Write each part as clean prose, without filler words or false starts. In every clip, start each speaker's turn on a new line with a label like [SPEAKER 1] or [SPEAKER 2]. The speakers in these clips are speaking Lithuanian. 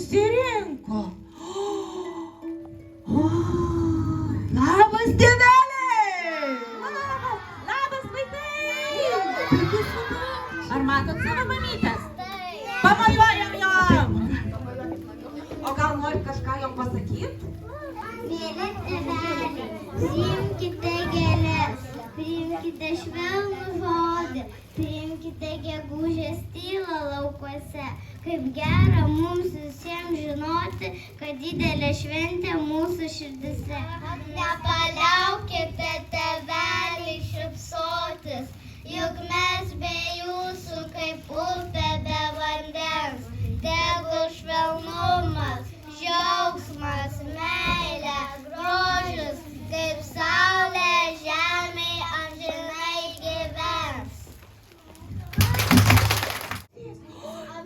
[SPEAKER 1] susirinko. Labas, tėveliai!
[SPEAKER 2] Labas, vaikai! Ar matot savo mamytes?
[SPEAKER 1] Pamojuojam jom! O gal norit kažką jom pasakyti?
[SPEAKER 3] Mėly tėveliai, priimkite gėles, priimkite švelnų žodį, priimkite gegužės tylą laukuose. Kaip gera mums visiems žinoti, kad didelė šventė mūsų širdise. Nepaliaukite, tėveliai, šypsotis, juk mes be jūsų kaip upė be vandens. Tegu švelnumas, džiaugsmas, meilė, grožis, kaip saulė žemėj amžinai gyvens.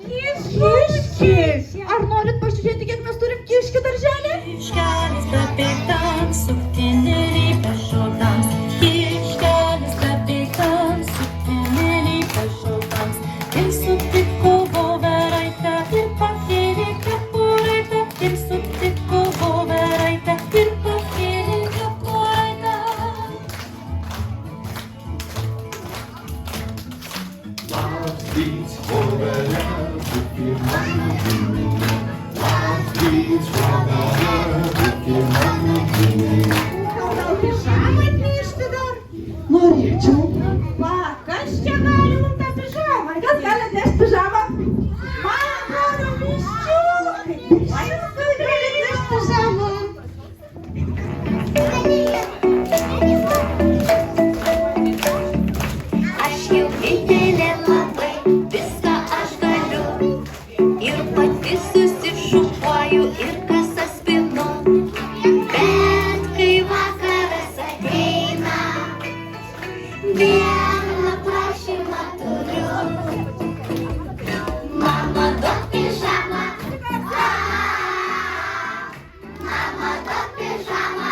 [SPEAKER 1] Kiškis! Ar norit pažiūrėti, kiek mes turim kiškių darželį?
[SPEAKER 4] Kiškelis bepeitams, suktinėliai pašaukams. Kiškelis bepeitams, suktinėliai pašaukams. Ir sutiko voveraitę, ir pakėlė kepuraitę. Ir sutiko voveraitę, ir pakėlė kepuraitę.
[SPEAKER 5] Labas rytas, voverė, iki mano giminė. Labas rytas, voverė, iki mano giminė.
[SPEAKER 1] Gal pižamą atnešti dar? Norėčiau. Va, kas čia gali mums tą pižamą? Kas gali atnešti pižamą? Man atrodo, viščiukai. Ar jūs gali atnešti pižamą?
[SPEAKER 4] Aš jau didelė labai, viską aš galiu. Ir pati susišukuoju, ir kasą spinu. Bet kai vakaras ateina, vieną prašymą turiu. Mama, duok pižamą. Mama, duok pižamą.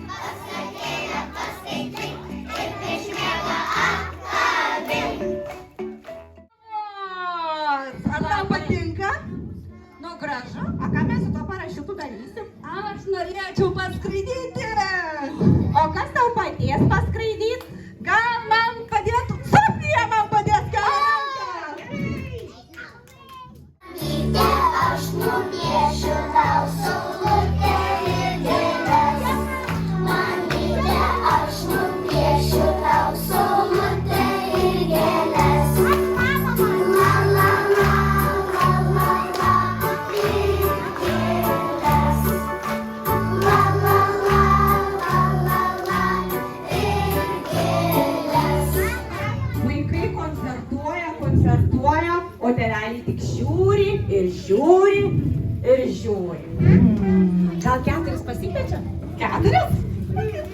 [SPEAKER 4] Pasakėlė, paskaitai ir prieš miegą apkabink.
[SPEAKER 1] Ar tau patinka?
[SPEAKER 2] Nu, gražu.
[SPEAKER 1] A ką mes su to parašiuku darysim? Aš norėčiau paskraidyti.
[SPEAKER 2] O kas tau padės paskraidyti?
[SPEAKER 1] Gal man padėtų? Sofija man padės keliauti.
[SPEAKER 3] Myte, aš nupiešiu tau saulutę ir gėles. Mamyte, aš nupiešiu tau saulutę ir gėles. La la la, la la la, ir gėles. La la la, la la la, ir gėles.
[SPEAKER 1] Vaikai koncertuoja, o tėveliai tik žiūri ir žiūri ir žiūri.
[SPEAKER 2] Gal 4 pasikviečia?
[SPEAKER 1] 4?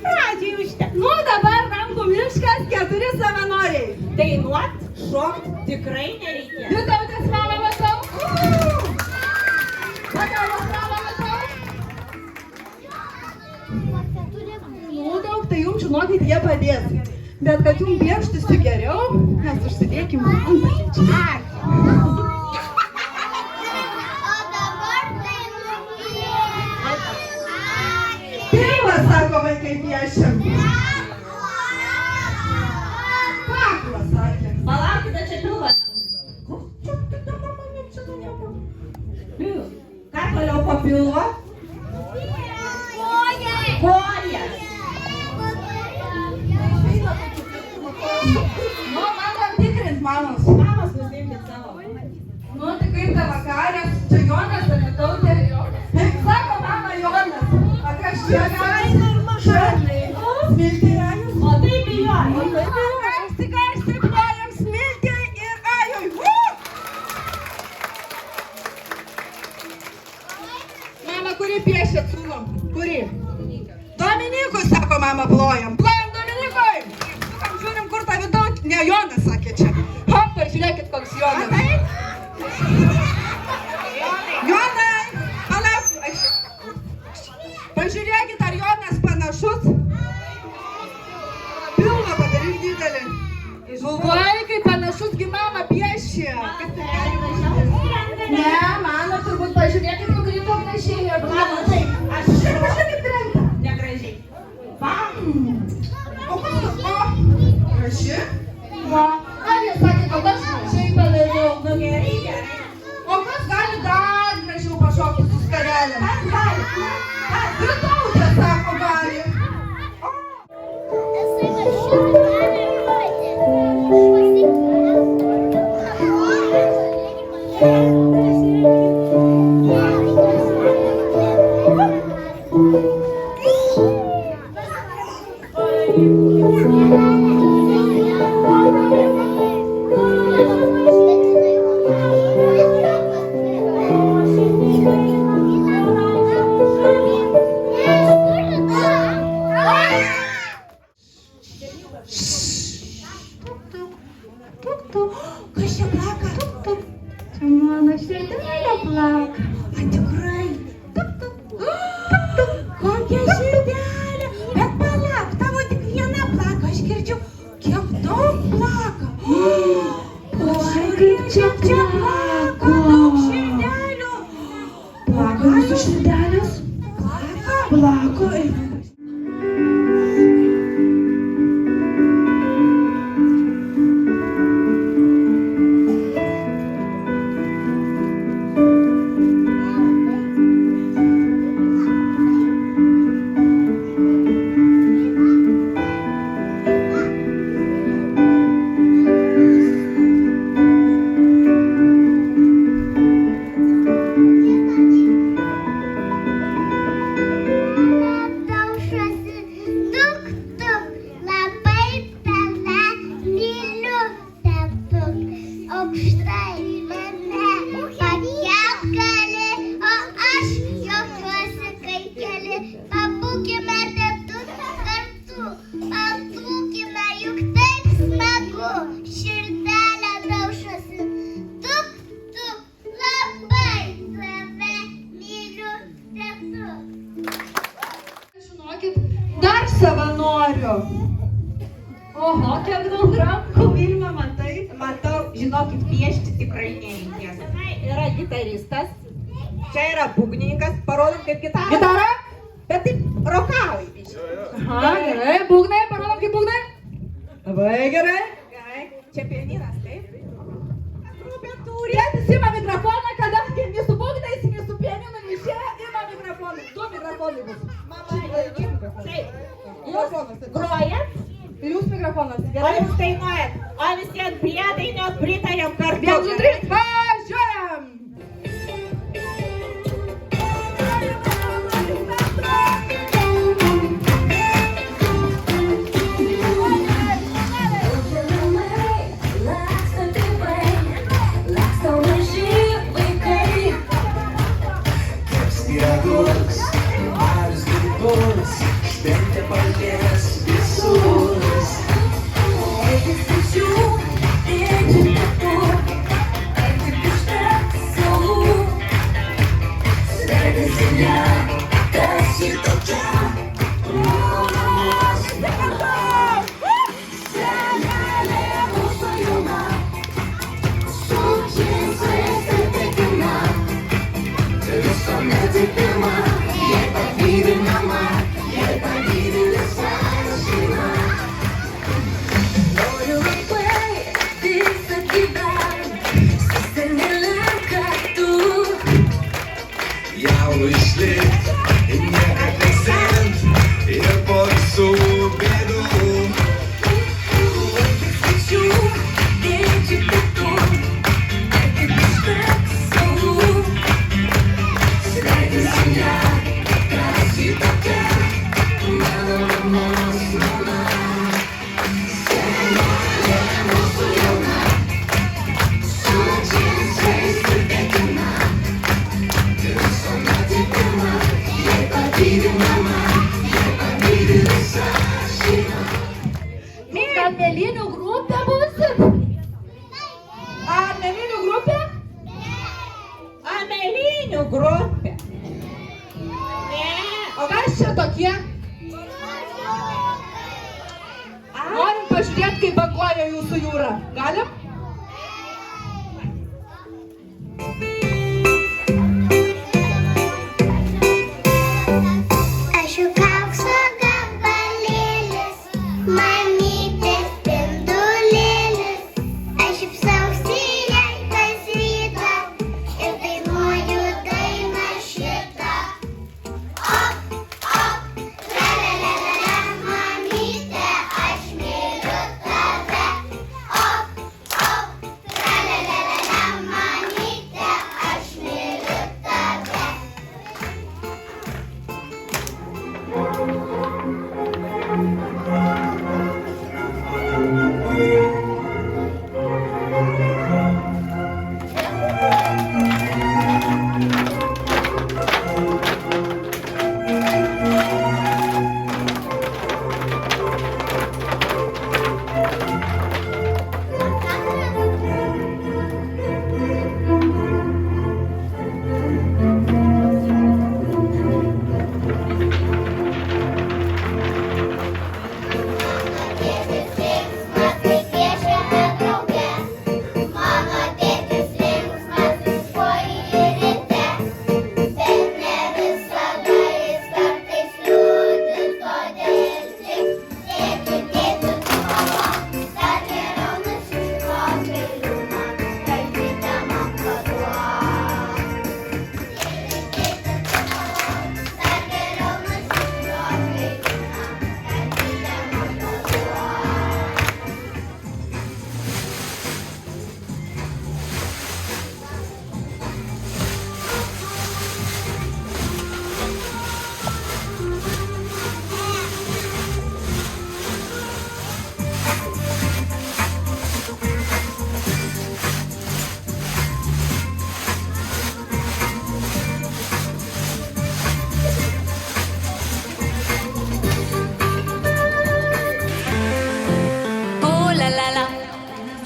[SPEAKER 1] Pradžiai užtek. Nu dabar rankų miškas 4 savanoriai. Dainuot, šokt tikrai nereikia. Vytautės mamą matau. Pagavos mamą matau. Nu daug, tai jums žinokit, jie padės. Bet kad jums bėgštųsi geriau, mes užsidėkim antpečius.
[SPEAKER 3] O dabar tai
[SPEAKER 1] Pilvą, sako vaikai, piešim. Kaklą, sakė.
[SPEAKER 2] Palaukite, čia pilva.
[SPEAKER 1] Ką toliau po pilvo? Kojas. Nu, mano tikrint, mamos.
[SPEAKER 2] Mamos nusimkit savo.
[SPEAKER 1] Nu, tai kaip ta vakarė? Čia Jonas ar Vytautė? Kaip sako mama Jonas? A kas čia gali? Šarliai. Smiltė ir Ajus.
[SPEAKER 2] O tai bijoji.
[SPEAKER 1] Garsti plojam Smiltė ir Ajui. Mama, kuri piešėt siūlom? Kuri? Dominikui, sako mama, plojam. Plojam Dominikui. Sukam, žiūrim, kur ta Vytautė. Ne, Jonas sakė čia. Hop, pažiūrėkit, koks Jonas. Jonai, palauk. Pažiūrėkit, ar Jonas panašus. Pilną padaryk didelį. Galvoji, kaip panašus gi mama piešė. Kas tai gali važiuoti? Kas čia plaka?
[SPEAKER 2] Čia mano širdelė plaka.
[SPEAKER 1] A tikrai? Kokia širdelė? Bet palauk, tavo tik viena plaka, aš girdžiu, kiek daug plaka. Oi, kaip čia plaka, daug širdelių. Plaka jūsų širdelės? Plaka? Plaka.
[SPEAKER 2] Dar savanorių. Oho, kiek daug rankų, Vilma, matai?
[SPEAKER 1] Matau, žinokit, piešti tikrai nereikės.
[SPEAKER 2] Yra gitaristas.
[SPEAKER 1] Čia yra būgnininkas, parodom kaip gitarą.
[SPEAKER 2] Gitara?
[SPEAKER 1] Bet taip rokauji biškį.
[SPEAKER 2] Aha, gerai, būgnai, parodom kaip būgnai.
[SPEAKER 1] Labai gerai. Gerai. Čia pianinas, taip? Grupė turi.
[SPEAKER 2] Tėtis ima mikrofoną, kadangi nei su būgnais, nei su pianinu, nei čia ima mikrofoną. Du mikrofonai bus.
[SPEAKER 1] Mama, taip.
[SPEAKER 2] Jūs
[SPEAKER 1] Grojat?
[SPEAKER 2] ir jūs mikrofonas.
[SPEAKER 1] O
[SPEAKER 2] Gerai?
[SPEAKER 1] jūs dainuojat? O visi ant priedainio pritarėm kartu.
[SPEAKER 2] 1, 2, 3, važiuojam! Mėlynių grupė būsit?
[SPEAKER 1] Ar mėlynių grupė? A, mėlynių grupė. Ne.
[SPEAKER 2] O kas čia tokie? Norim pažiūrėti, kaip banguoja jūsų jūra. Galim?
[SPEAKER 3] Aš juk aukso gabalėlis, mamytės spindulėlis. Aš šypsausi jai kas rytą ir dainuoju dainą šitą. Op, op, la la la la la, mamyte, aš myliu tave. Op,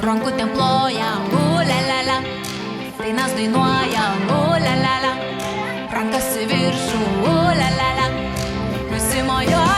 [SPEAKER 6] rankutėm ploja, ulalala, dainas dainuoja, ulalala, rankas į viršų, ulalala, visi mojuoja.